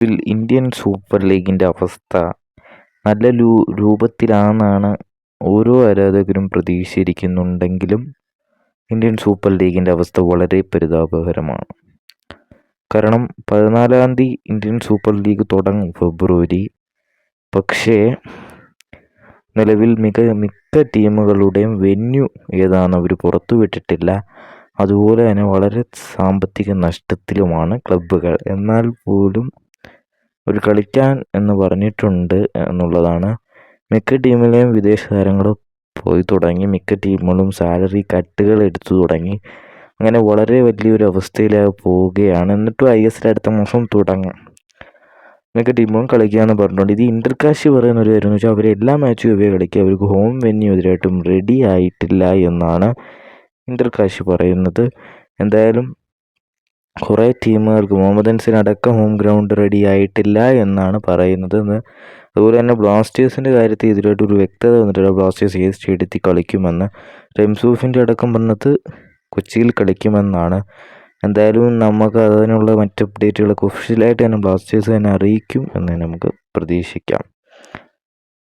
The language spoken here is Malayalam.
നിലവിൽ ഇന്ത്യൻ സൂപ്പർ ലീഗിൻ്റെ അവസ്ഥ നല്ല രൂപത്തിലാണെന്നാണ് ഓരോ ആരാധകരും പ്രതീക്ഷിച്ചിരിക്കുന്നുണ്ടെങ്കിലും ഇന്ത്യൻ സൂപ്പർ ലീഗിൻ്റെ അവസ്ഥ വളരെ പരിതാപകരമാണ്. കാരണം 14-ാം തീയതി ഇന്ത്യൻ സൂപ്പർ ലീഗ് തുടങ്ങും, ഫെബ്രുവരി. പക്ഷേ നിലവിൽ മിക്ക ടീമുകളുടെയും വെന്യൂ ഏതാണെന്ന് അവർ പുറത്തുവിട്ടിട്ടില്ല. അതുപോലെ തന്നെ വളരെ സാമ്പത്തിക നഷ്ടത്തിലുമാണ് ക്ലബ്ബുകൾ. എന്നാൽ പോലും ഒരു കളിക്കാൻ എന്ന് പറഞ്ഞിട്ടുണ്ട് എന്നുള്ളതാണ്. മിക്ക ടീമിലെയും വിദേശ താരങ്ങൾ പോയി തുടങ്ങി. മിക്ക ടീമുകളും സാലറി കട്ടുകൾ എടുത്തു തുടങ്ങി. അങ്ങനെ വളരെ വലിയൊരു അവസ്ഥയിലായി പോവുകയാണ്. എന്നിട്ടും ISL അടുത്ത മാസം തുടങ്ങും. മിക്ക ടീമുകളും കളിക്കാമെന്ന് പറഞ്ഞിട്ടുണ്ട്. ഇത് ഇന്റർകാശി പറയുന്ന ഒരു കാര്യം എന്ന് വെച്ചാൽ അവർ എല്ലാ മാച്ചും ഇവയെ കളിക്കുക, അവർക്ക് ഹോം വെന്യൂ എതിരായിട്ടും റെഡി ആയിട്ടില്ല എന്നാണ് ഇന്റർകാശി പറയുന്നത്. എന്തായാലും കുറേ ടീമുകൾക്ക് മുഹമ്മദൻസിനടക്കം ഹോം ഗ്രൗണ്ട് റെഡി ആയിട്ടില്ല എന്നാണ് പറയുന്നത്. അതുപോലെ തന്നെ ബ്ലാസ്റ്റേഴ്സിൻ്റെ കാര്യത്തിൽ ഇതിലായിട്ടൊരു വ്യക്തത വന്നിട്ടില്ല. ബ്ലാസ്റ്റേഴ്സ് ഏത് സ്റ്റേഡിയത്തിൽ കളിക്കുമെന്ന്. റെംസൂഫിൻ്റെ അടക്കം പറഞ്ഞത് കൊച്ചിയിൽ കളിക്കുമെന്നാണ്. എന്തായാലും നമുക്ക് അതിനുള്ള മറ്റ് അപ്ഡേറ്റുകളൊക്കെ ഒഫീഷ്യലായിട്ട് തന്നെ ബ്ലാസ്റ്റേഴ്സ് തന്നെ അറിയിക്കും എന്ന് നമുക്ക് പ്രതീക്ഷിക്കാം.